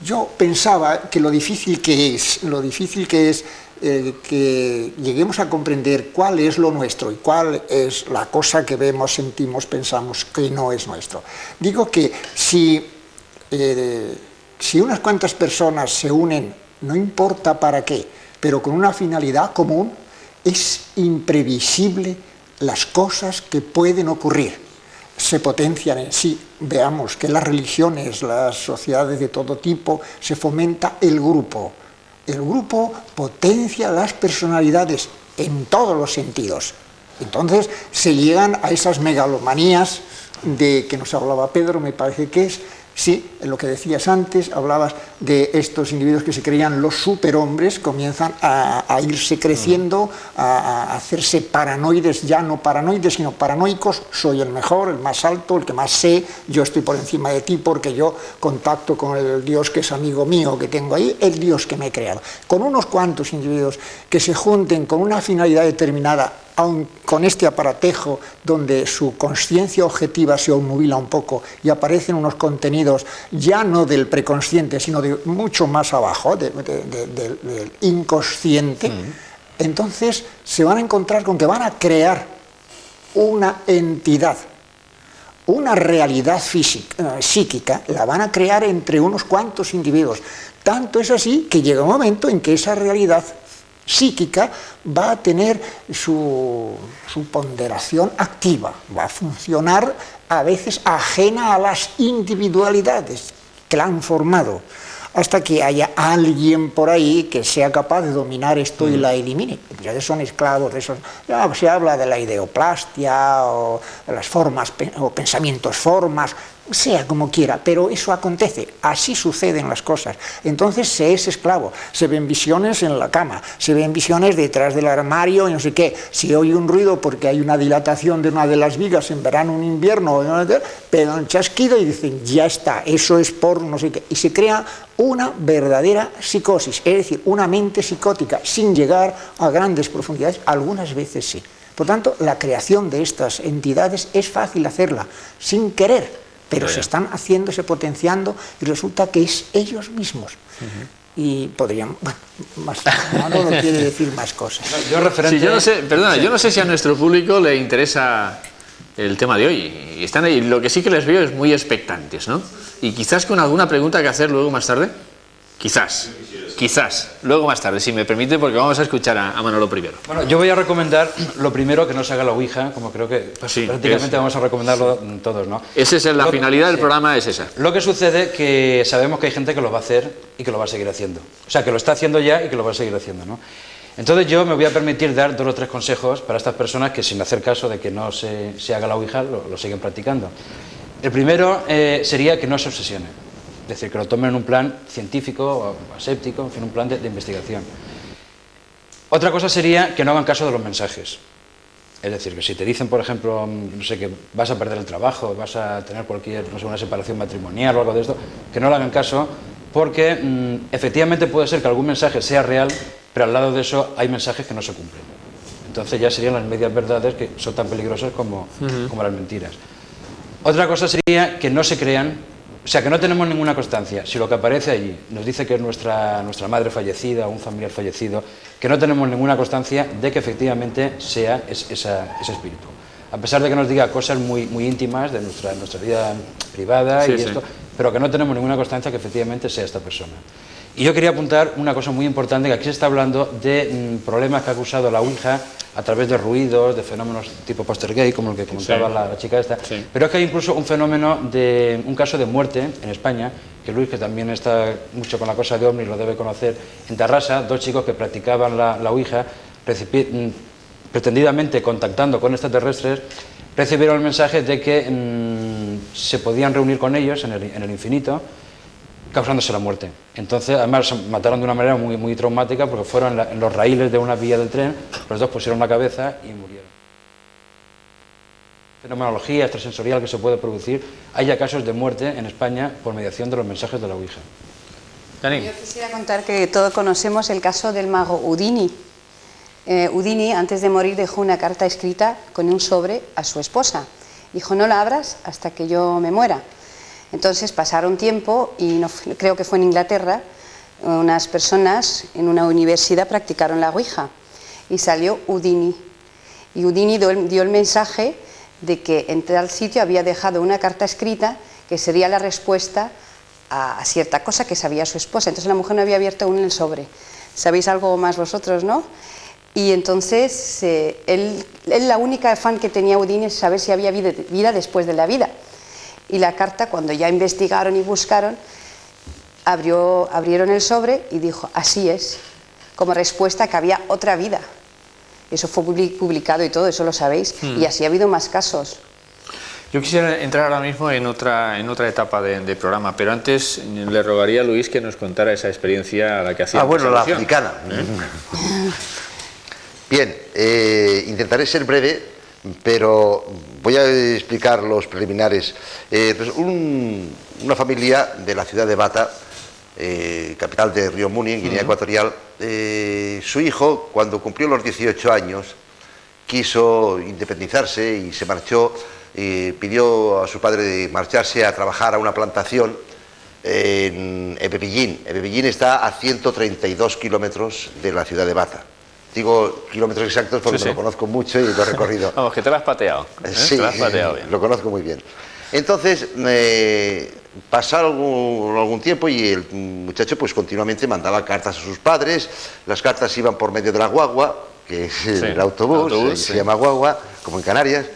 [SPEAKER 5] Yo pensaba que lo difícil que es que lleguemos a comprender cuál es lo nuestro y cuál es la cosa que vemos, sentimos, pensamos que no es nuestro. Digo que si unas cuantas personas se unen, no importa para qué, pero con una finalidad común, es imprevisible las cosas que pueden ocurrir. Se potencian en sí. Veamos que las religiones, las sociedades de todo tipo, se fomenta el grupo. El grupo potencia las personalidades en todos los sentidos. Entonces se llegan a esas megalomanías de que nos hablaba Pedro, me parece que es, sí, en lo que decías antes, hablabas de estos individuos que se creían los superhombres, comienzan a irse creciendo, a hacerse paranoides, ya no paranoides, sino paranoicos, soy el mejor, el más alto, el que más sé, yo estoy por encima de ti porque yo contacto con el Dios que es amigo mío, que tengo ahí, el Dios que me he creado. Con unos cuantos individuos que se junten con una finalidad determinada, aun con este aparatejo donde su conciencia objetiva se obnubila un poco y aparecen unos contenidos ya no del preconsciente, sino de mucho más abajo, del inconsciente, entonces se van a encontrar con que van a crear una entidad, una realidad psíquica, la van a crear entre unos cuantos individuos. Tanto es así que llega un momento en que esa realidad psíquica va a tener su ponderación activa, va a funcionar a veces ajena a las individualidades que la han formado, hasta que haya alguien por ahí que sea capaz de dominar esto y la elimine. Ya son esclavos de esos. Ya se habla de la ideoplastia o de las formas o pensamientos formas, sea como quiera, pero eso acontece, así suceden las cosas. Entonces se es esclavo, se ven visiones en la cama, se ven visiones detrás del armario y no sé qué, se oye un ruido porque hay una dilatación de una de las vigas en verano o en invierno, pero un chasquido y dicen, ya está, eso es por no sé qué, y se crea una verdadera psicosis, es decir, una mente psicótica, sin llegar a grandes profundidades, algunas veces sí. Por tanto, la creación de estas entidades es fácil hacerla, sin querer, pero se están haciéndose, potenciando, y resulta que es ellos mismos. Y podrían, bueno, Manolo quiere decir más cosas.
[SPEAKER 8] Yo referente...
[SPEAKER 1] Sí, yo no sé si a nuestro público le interesa el tema de hoy. Y están ahí, lo que sí que les veo es muy expectantes, ¿no? Y quizás con alguna pregunta que hacer luego más tarde. Quizás, luego más tarde, si me permite, porque vamos a escuchar a Manolo primero.
[SPEAKER 8] Bueno, yo voy a recomendar lo primero que no se haga la Ouija, como creo que
[SPEAKER 1] Sí,
[SPEAKER 8] prácticamente vamos a recomendarlo todos, ¿no?
[SPEAKER 1] Esa es la finalidad del programa, es esa.
[SPEAKER 8] Lo que sucede que sabemos que hay gente que lo va a hacer y que lo va a seguir haciendo. O sea, que lo está haciendo ya y que lo va a seguir haciendo, ¿no? Entonces yo me voy a permitir dar 2 o 3 consejos para estas personas que, sin hacer caso de que no se haga la Ouija, lo siguen practicando. El primero sería que no se obsesionen. Es decir, que lo tomen en un plan científico o aséptico, en fin, un plan de investigación. Otra cosa sería que no hagan caso de los mensajes. Es decir, que si te dicen, por ejemplo, no sé, que vas a perder el trabajo, vas a tener cualquier, no sé, una separación matrimonial o algo de esto, que no le hagan caso, porque efectivamente puede ser que algún mensaje sea real, pero al lado de eso hay mensajes que no se cumplen. Entonces ya serían las medias verdades que son tan peligrosas como las mentiras. Otra cosa sería que no se crean O sea, que no tenemos ninguna constancia. Si lo que aparece allí nos dice que es nuestra madre fallecida o un familiar fallecido, que no tenemos ninguna constancia de que efectivamente sea ese espíritu. A pesar de que nos diga cosas muy íntimas de nuestra vida privada y esto, pero que no tenemos ninguna constancia que efectivamente sea esta persona. Y yo quería apuntar una cosa muy importante, que aquí se está hablando de problemas que ha causado la Ouija a través de ruidos, de fenómenos tipo poltergeist, como el que comentaba la chica esta, pero es que hay incluso un fenómeno un caso de muerte en España, que Luis, que también está mucho con la cosa de ovnis, lo debe conocer, en Tarrasa, 2 chicos que practicaban la Ouija, pretendidamente contactando con extraterrestres, recibieron el mensaje de que se podían reunir con ellos en el infinito, causándose la muerte. Entonces, además, se mataron de una manera muy traumática, porque fueron en los raíles de una vía del tren, los dos pusieron la cabeza y murieron. Fenomenología extrasensorial que se puede producir. Hay ya casos de muerte en España por mediación de los mensajes de la Ouija.
[SPEAKER 1] Dani.
[SPEAKER 2] Yo quisiera contar que todos conocemos el caso del mago Houdini. Houdini, antes de morir, dejó una carta escrita con un sobre a su esposa. Dijo, no la abras hasta que yo me muera. Entonces pasaron tiempo y creo que fue en Inglaterra, unas personas en una universidad practicaron la Ouija y salió Houdini. Y Houdini dio el mensaje de que en tal sitio había dejado una carta escrita que sería la respuesta a cierta cosa que sabía su esposa. Entonces la mujer no había abierto aún el sobre. ¿Sabéis algo más vosotros, no? Y entonces él la única afán que tenía Houdini es saber si había vida después de la vida. Y la carta, cuando ya investigaron y buscaron, abrieron el sobre y dijo, así es, como respuesta que había otra vida. Eso fue publicado y todo, eso lo sabéis, y así ha habido más casos.
[SPEAKER 1] Yo quisiera entrar ahora mismo en otra etapa de programa, pero antes le rogaría a Luis que nos contara esa experiencia a la que hacía.
[SPEAKER 3] Bueno, la africana. Bien, intentaré ser breve, pero voy a explicar los preliminares. Pues una familia de la ciudad de Bata, capital de Río Muni, en Guinea Ecuatorial, su hijo, cuando cumplió los 18 años, quiso independizarse y se marchó, pidió a su padre de marcharse a trabajar a una plantación en Ebebillín. Ebebillín está a 132 kilómetros de la ciudad de Bata. Digo kilómetros exactos porque me lo conozco mucho y lo he recorrido.
[SPEAKER 1] Vamos, que te lo has pateado.
[SPEAKER 3] Sí,
[SPEAKER 1] te lo has pateado bien.
[SPEAKER 3] Lo conozco muy bien. Entonces, pasaron algún tiempo y el muchacho pues continuamente mandaba cartas a sus padres. Las cartas iban por medio de la guagua, que es el autobús, se llama guagua, como en Canarias.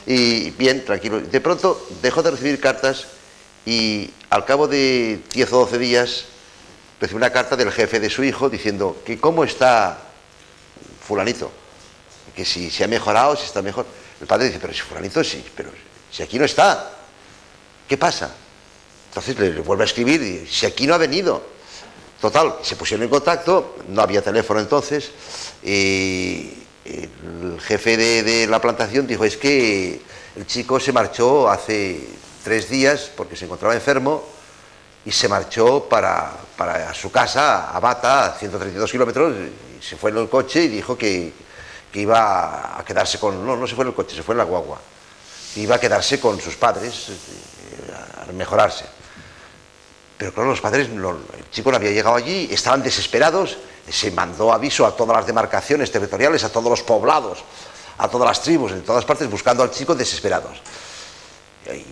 [SPEAKER 3] Y bien, tranquilo. De pronto dejó de recibir cartas y al cabo de 10 o 12 días recibió una carta del jefe de su hijo diciendo que cómo está fulanito, que si se ha mejorado, si está mejor. El padre dice, pero si fulanito sí, pero si aquí no está, ¿qué pasa? Entonces le vuelve a escribir y si aquí no ha venido. Total, se pusieron en contacto, no había teléfono entonces, y el jefe de la plantación dijo, es que el chico se marchó hace 3 días porque se encontraba enfermo y se marchó para su casa, a Bata, a 132 kilómetros, y se fue en el coche y dijo que iba a quedarse con... No se fue en el coche, se fue en la guagua. Iba a quedarse con sus padres, a mejorarse. Pero claro, los padres, el chico no había llegado allí, estaban desesperados, se mandó aviso a todas las demarcaciones territoriales, a todos los poblados, a todas las tribus, en todas partes, buscando al chico desesperados.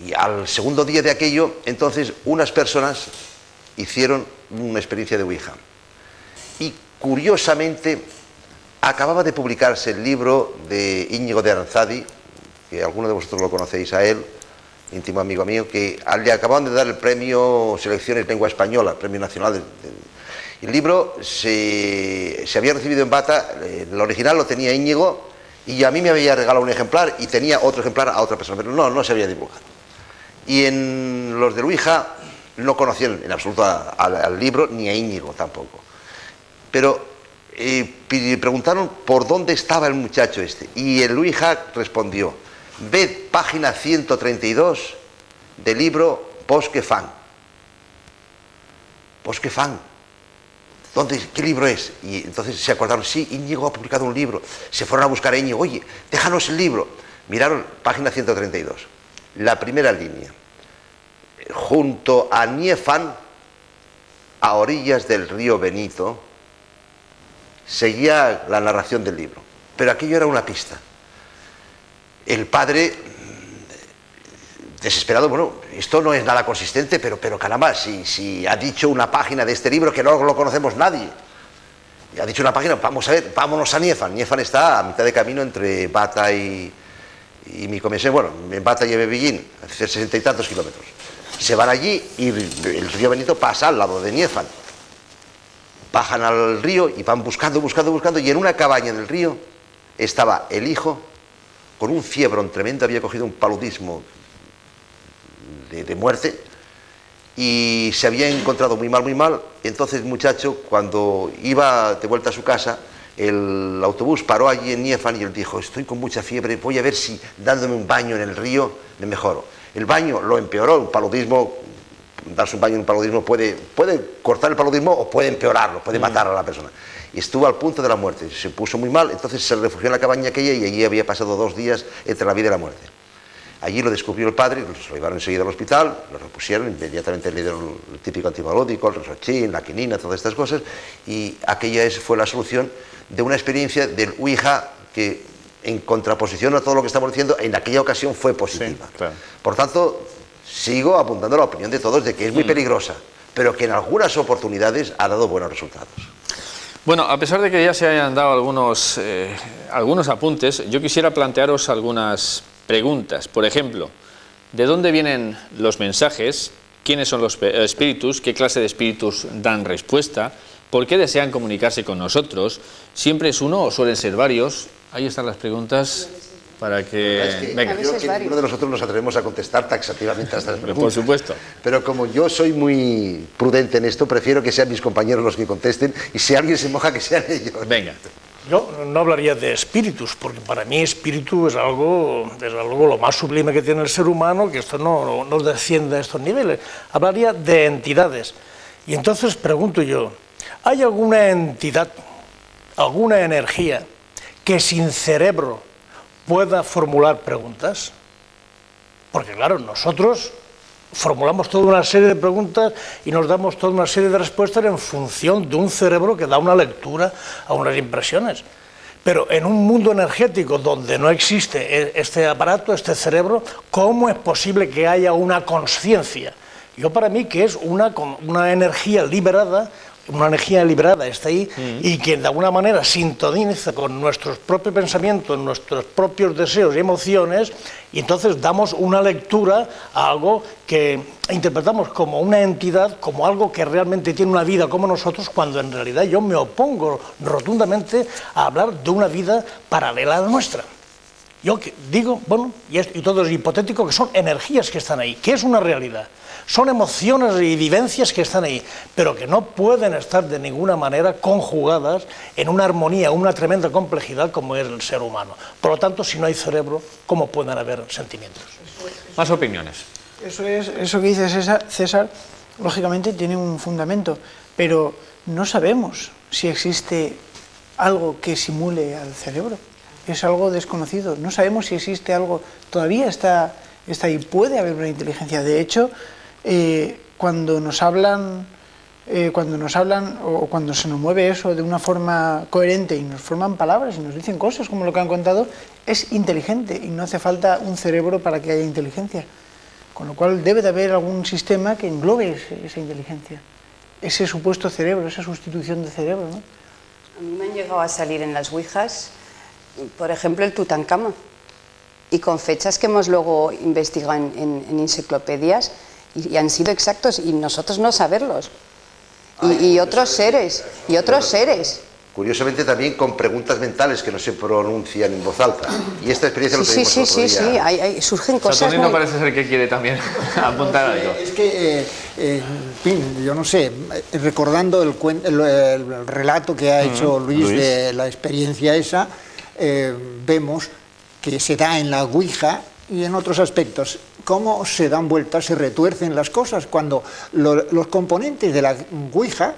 [SPEAKER 3] Y al segundo día de aquello, entonces, unas personas hicieron una experiencia de Ouija. Y curiosamente, acababa de publicarse el libro de Íñigo de Aranzadi, que alguno de vosotros lo conocéis a él, íntimo amigo mío, que le acababan de dar el premio Selecciones Lengua Española, el premio nacional. El libro se había recibido en Bata, el original lo tenía Íñigo, y a mí me había regalado un ejemplar y tenía otro ejemplar a otra persona, pero no se había divulgado. Y en los de Ouija no conocían en absoluto al libro, ni a Íñigo tampoco. Pero preguntaron por dónde estaba el muchacho este, y el Ouija respondió, ved página 132 del libro Bosque Fan. Bosque Fan. ¿Qué libro es? Y entonces se acordaron, sí, Íñigo ha publicado un libro. Se fueron a buscar a Íñigo, oye, déjanos el libro. Miraron página 132, la primera línea. junto a Niefan, a orillas del río Benito, seguía la narración del libro. Pero aquello era una pista. El padre, desesperado, bueno, esto no es nada consistente, pero caramba, si ha dicho una página de este libro que no lo conocemos nadie, y ha dicho una página, vamos a ver, vámonos a Niefan. Niefan está a mitad de camino entre Bata y Micomesén, bueno, en Bata y Ebebillín, a 60 y tantos kilómetros. Se van allí y el río Benito pasa al lado de Niefan. Bajan al río y van buscando, y en una cabaña del río estaba el hijo con un fiebrón tremendo, había cogido un paludismo de muerte y se había encontrado muy mal. Entonces el muchacho, cuando iba de vuelta a su casa, el autobús paró allí en Niefan y él dijo: estoy con mucha fiebre, voy a ver si dándome un baño en el río me mejoro. El baño lo empeoró, un paludismo, darse un baño en un paludismo puede cortar el paludismo o puede empeorarlo, puede matar a la persona. Y estuvo al punto de la muerte, se puso muy mal, entonces se refugió en la cabaña aquella y allí había pasado 2 días entre la vida y la muerte. Allí lo descubrió el padre, lo llevaron enseguida al hospital, lo repusieron, inmediatamente le dieron el típico antibiótico, el Resochín, la quinina, todas estas cosas, y aquella fue la solución de una experiencia del Ouija que, en contraposición a todo lo que estamos diciendo, en aquella ocasión fue positiva.
[SPEAKER 1] Sí, claro.
[SPEAKER 3] Por tanto, sigo apuntando la opinión de todos de que es muy peligrosa, pero que en algunas oportunidades ha dado buenos resultados.
[SPEAKER 1] Bueno, a pesar de que ya se hayan dado algunos apuntes, yo quisiera plantearos algunas preguntas. Por ejemplo, ¿de dónde vienen los mensajes? ¿Quiénes son los espíritus? ¿Qué clase de espíritus dan respuesta? ¿Por qué desean comunicarse con nosotros? ¿Siempre es uno o suelen ser varios? Ahí están las preguntas para que...
[SPEAKER 3] Venga. Yo creo que ninguno de nosotros nos atrevemos a contestar taxativamente a estas preguntas.
[SPEAKER 1] Por supuesto.
[SPEAKER 3] Pero como yo soy muy prudente en esto, prefiero que sean mis compañeros los que contesten, y si alguien se moja, que sean ellos.
[SPEAKER 1] Venga.
[SPEAKER 7] Yo no hablaría de espíritus, porque para mí espíritu es algo lo más sublime que tiene el ser humano, que esto no desciende a estos niveles. Hablaría de entidades. Y entonces pregunto yo, ¿hay alguna entidad, alguna energía que sin cerebro pueda formular preguntas? Porque claro, nosotros formulamos toda una serie de preguntas y nos damos toda una serie de respuestas en función de un cerebro que da una lectura a unas impresiones. Pero en un mundo energético donde no existe este aparato, este cerebro, ¿cómo es posible que haya una consciencia? Yo, para mí, que es una energía liberada, está ahí, y que de alguna manera sintoniza con nuestros propios pensamientos, nuestros propios deseos y emociones, y entonces damos una lectura a algo que interpretamos como una entidad, como algo que realmente tiene una vida como nosotros, cuando en realidad yo me opongo rotundamente a hablar de una vida paralela a la nuestra. Yo digo, bueno, y todo es hipotético, que son energías que están ahí, que es una realidad. Son emociones y vivencias que están ahí, pero que no pueden estar de ninguna manera conjugadas en una armonía, una tremenda complejidad como es el ser humano. Por lo tanto, si no hay cerebro, ¿cómo pueden haber sentimientos?
[SPEAKER 1] Más opiniones.
[SPEAKER 4] Eso que dice César, lógicamente tiene un fundamento, pero no sabemos si existe algo que simule al cerebro. Es algo desconocido. No sabemos si existe algo, todavía está ahí, puede haber una inteligencia. De hecho, cuando nos hablan o cuando se nos mueve eso de una forma coherente y nos forman palabras y nos dicen cosas como lo que han contado, es inteligente y no hace falta un cerebro para que haya inteligencia. Con lo cual debe de haber algún sistema que englobe esa inteligencia, ese supuesto cerebro, esa sustitución de cerebro, ¿no?
[SPEAKER 2] A mí me han llegado a salir en las ouijas, por ejemplo, el Tutankamón, y con fechas que hemos luego investigado en enciclopedias, y han sido exactos, y nosotros no saberlos. Y otros seres.
[SPEAKER 3] Curiosamente también con preguntas mentales que no se pronuncian en voz alta. Y esta experiencia lo tuvimos otro día.
[SPEAKER 2] Sí, surgen cosas.
[SPEAKER 1] Saturnino parece ser que quiere también apuntar algo.
[SPEAKER 5] Es que, en fin, yo no sé, recordando el relato que ha hecho Luis de la experiencia esa, vemos que se da en la Ouija y en otros aspectos, cómo se dan vueltas, se retuercen las cosas, cuando los componentes de la Ouija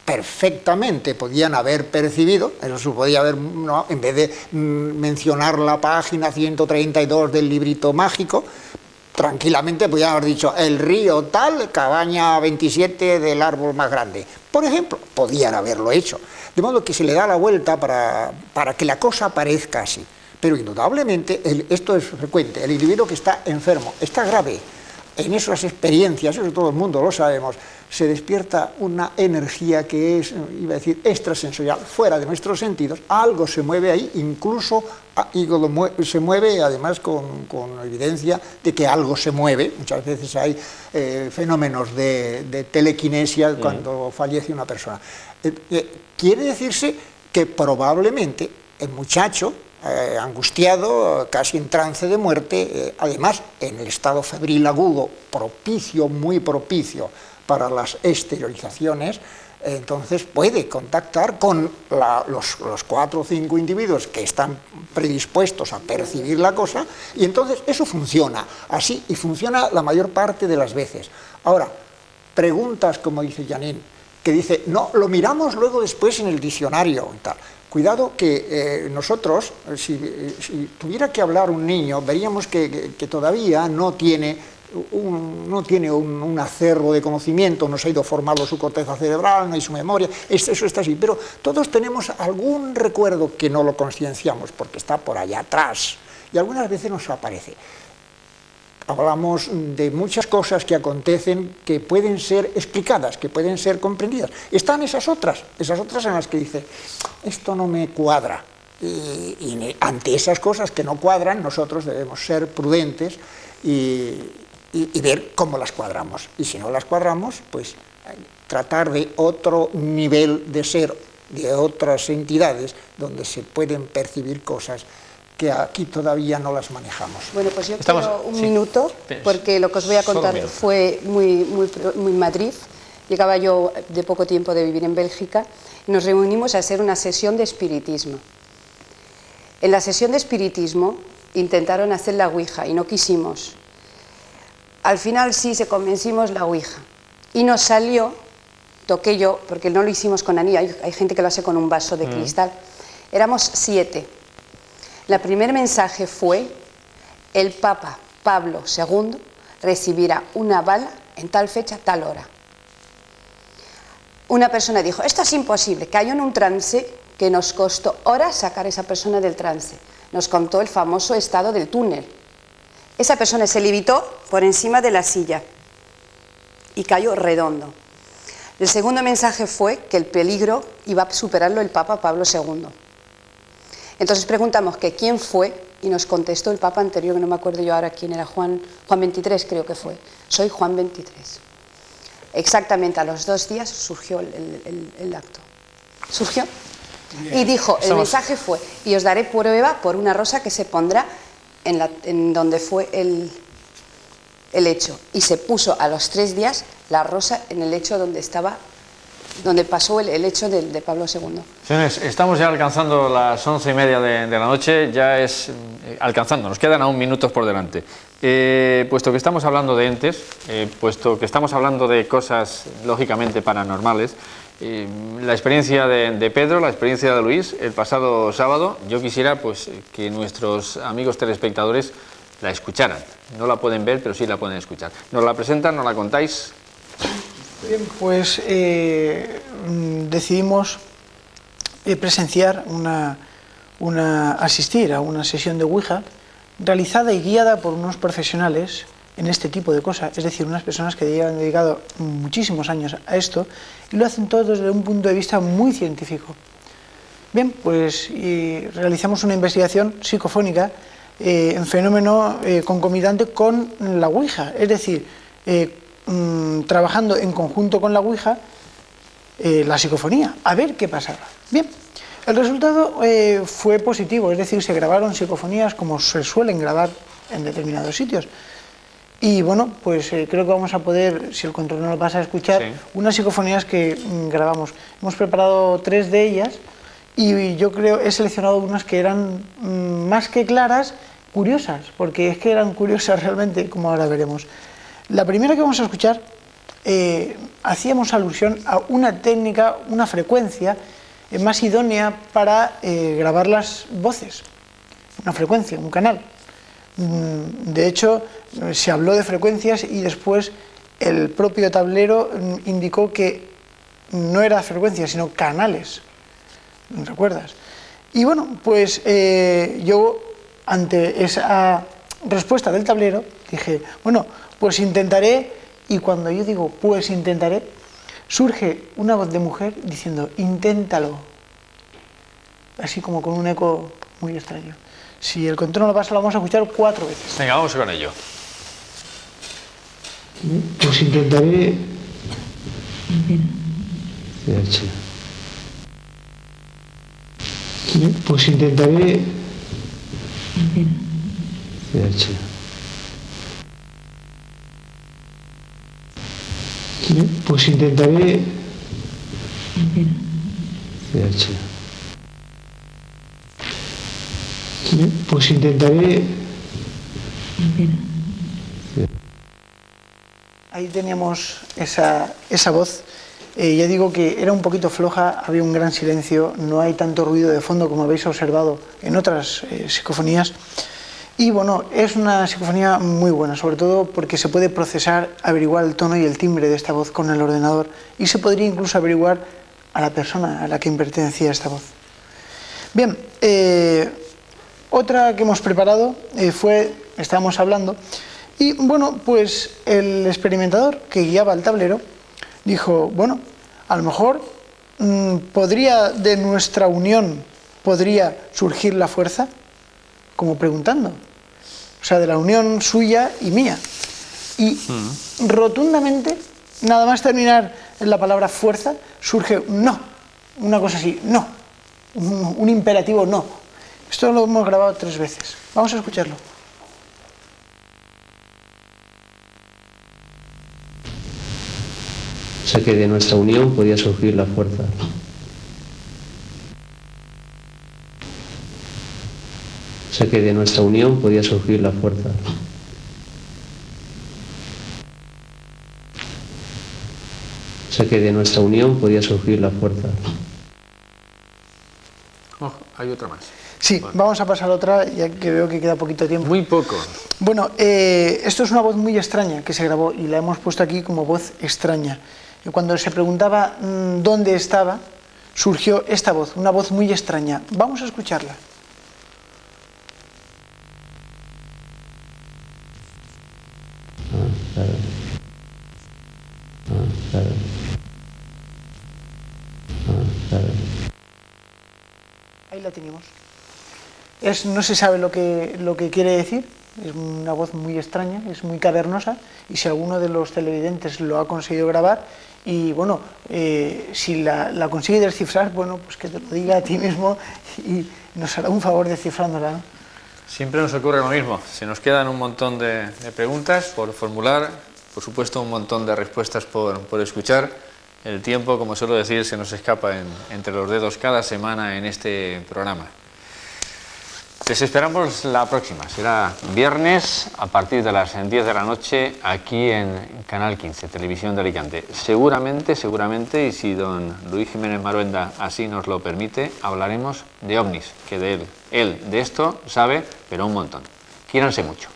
[SPEAKER 5] perfectamente podían haber percibido, eso se podía haber, ¿no?, en vez de mencionar la página 132 del librito mágico, tranquilamente podían haber dicho el río tal, cabaña 27 del árbol más grande. Por ejemplo, podían haberlo hecho. De modo que se le da la vuelta para que la cosa parezca así. Pero indudablemente, esto es frecuente, el individuo que está enfermo, está grave, en esas experiencias, eso todo el mundo lo sabemos, se despierta una energía que es, iba a decir, extrasensorial, fuera de nuestros sentidos, algo se mueve ahí, incluso se mueve además con evidencia de que algo se mueve. Muchas veces hay fenómenos de telequinesia cuando fallece una persona. Quiere decirse que probablemente el muchacho, angustiado, casi en trance de muerte, además en el estado febril agudo, propicio, muy propicio para las exteriorizaciones, entonces puede contactar con los 4 o 5 individuos que están predispuestos a percibir la cosa, y entonces eso funciona así, y funciona la mayor parte de las veces. Ahora, preguntas como dice Janine, que dice, no, lo miramos luego después en el diccionario y tal. Cuidado que nosotros, si tuviera que hablar un niño, veríamos que todavía no tiene un acervo de conocimiento, no se ha ido formando su corteza cerebral, no hay su memoria, eso está así, pero todos tenemos algún recuerdo que no lo concienciamos porque está por allá atrás y algunas veces nos aparece. Hablamos de muchas cosas que acontecen que pueden ser explicadas, que pueden ser comprendidas. Están esas otras en las que dice, esto no me cuadra. Y ante esas cosas que no cuadran, nosotros debemos ser prudentes y ver cómo las cuadramos. Y si no las cuadramos, pues tratar de otro nivel de ser, de otras entidades, donde se pueden percibir cosas que aquí todavía no las manejamos.
[SPEAKER 2] Bueno, pues yo quiero un minuto, porque lo que os voy a contar fue muy en Madrid. Llegaba yo de poco tiempo de vivir en Bélgica y nos reunimos a hacer una sesión de espiritismo. En la sesión de espiritismo intentaron hacer la ouija y no quisimos. Al final sí se convencimos la ouija y nos salió, toqué yo, porque no lo hicimos con anillo, hay gente que lo hace con un vaso de cristal, éramos 7. El primer mensaje fue, el Papa Pablo II recibirá una bala en tal fecha, tal hora. Una persona dijo, esto es imposible, cayó en un trance que nos costó horas sacar a esa persona del trance. Nos contó el famoso estado del túnel. Esa persona se levitó por encima de la silla y cayó redondo. El segundo mensaje fue que el peligro iba a superarlo el Papa Pablo II. Entonces preguntamos que quién fue y nos contestó el Papa anterior, que no me acuerdo yo ahora quién era, Juan 23 creo que fue. Soy Juan 23. Exactamente a los 2 días surgió el acto. Surgió y dijo, el mensaje fue, y os daré prueba por una rosa que se pondrá en donde fue el hecho. Y se puso a los 3 días la rosa en el hecho donde pasó el hecho de Pablo II.
[SPEAKER 1] Señores, estamos ya alcanzando las 11:30 de la noche, ya es alcanzando, nos quedan aún minutos por delante. Puesto que estamos hablando de entes, puesto que estamos hablando de cosas lógicamente paranormales, la experiencia de Pedro, la experiencia de Luis, el pasado sábado, yo quisiera pues que nuestros amigos telespectadores la escucharan. No la pueden ver, pero sí la pueden escuchar. ¿Nos la presentan, nos la contáis?
[SPEAKER 4] Bien, pues decidimos presenciar asistir a una sesión de ouija realizada y guiada por unos profesionales en este tipo de cosas, es decir, unas personas que han dedicado muchísimos años a esto y lo hacen todo desde un punto de vista muy científico. Bien, pues realizamos una investigación psicofónica en fenómeno concomitante con la ouija, es decir, trabajando en conjunto con la ouija la psicofonía, a ver qué pasaba. Bien, el resultado fue positivo, es decir, se grabaron psicofonías como se suelen grabar en determinados sitios. Y bueno, pues creo que vamos a poder, si el control no lo pasa a escuchar, sí, unas psicofonías que grabamos. Hemos preparado 3 de ellas y yo creo he seleccionado unas que eran más que claras, curiosas, porque es que eran curiosas realmente, como ahora veremos. La primera que vamos a escuchar, hacíamos alusión a una técnica, una frecuencia más idónea para grabar las voces, una frecuencia, un canal. De hecho, se habló de frecuencias y después el propio tablero indicó que no era frecuencia, sino canales. ¿Recuerdas? Y bueno, pues yo, ante esa respuesta del tablero, dije, bueno, pues intentaré, y cuando yo digo, pues intentaré, surge una voz de mujer diciendo, inténtalo. Así como con un eco muy extraño. Si el control no pasa, lo vamos a escuchar 4 veces.
[SPEAKER 1] Venga, vamos con ello.
[SPEAKER 4] Pues intentaré... Pues intentaré... Pues intentaré... Pues intentaré... Ahí teníamos esa voz. Ya digo que era un poquito floja, había un gran silencio, no hay tanto ruido de fondo como habéis observado en otras psicofonías. Y bueno, es una psicofonía muy buena, sobre todo porque se puede procesar, averiguar el tono y el timbre de esta voz con el ordenador, y se podría incluso averiguar a la persona a la que pertenecía esta voz. Bien, otra que hemos preparado estábamos hablando, y bueno, pues el experimentador que guiaba el tablero dijo, bueno, a lo mejor de nuestra unión podría surgir la fuerza, como preguntando, o sea, de la unión suya y mía. Y rotundamente, nada más terminar en la palabra fuerza, surge un no, una cosa así, no, un imperativo no. Esto lo hemos grabado 3 veces. Vamos a escucharlo.
[SPEAKER 9] O sea que de nuestra unión podía surgir la fuerza. O sea que de nuestra unión podía surgir la fuerza. O sea que de nuestra unión podía surgir la fuerza.
[SPEAKER 1] Oh, hay otra más.
[SPEAKER 4] Sí, bueno, vamos a pasar a otra, ya que veo que queda poquito tiempo.
[SPEAKER 1] Muy poco.
[SPEAKER 4] Bueno, esto es una voz muy extraña que se grabó y la hemos puesto aquí como voz extraña. Y cuando se preguntaba dónde estaba, surgió esta voz, una voz muy extraña. Vamos a escucharla. Ahí la tenemos. No se sabe lo que quiere decir, es una voz muy extraña, es muy cavernosa, y si alguno de los televidentes lo ha conseguido grabar, y bueno, si la consigue descifrar, bueno, pues que te lo diga a ti mismo y nos hará un favor descifrándola, ¿no?
[SPEAKER 1] Siempre nos ocurre lo mismo, se nos quedan un montón de preguntas por formular, por supuesto un montón de respuestas por escuchar. El tiempo, como suelo decir, se nos escapa entre los dedos cada semana en este programa. Les esperamos la próxima, será viernes a partir de las 10 de la noche aquí en Canal 15, Televisión de Alicante. Seguramente, y si don Luis Jiménez Maruenda así nos lo permite, hablaremos de ovnis, que él de esto sabe, pero un montón. Quiéranse mucho.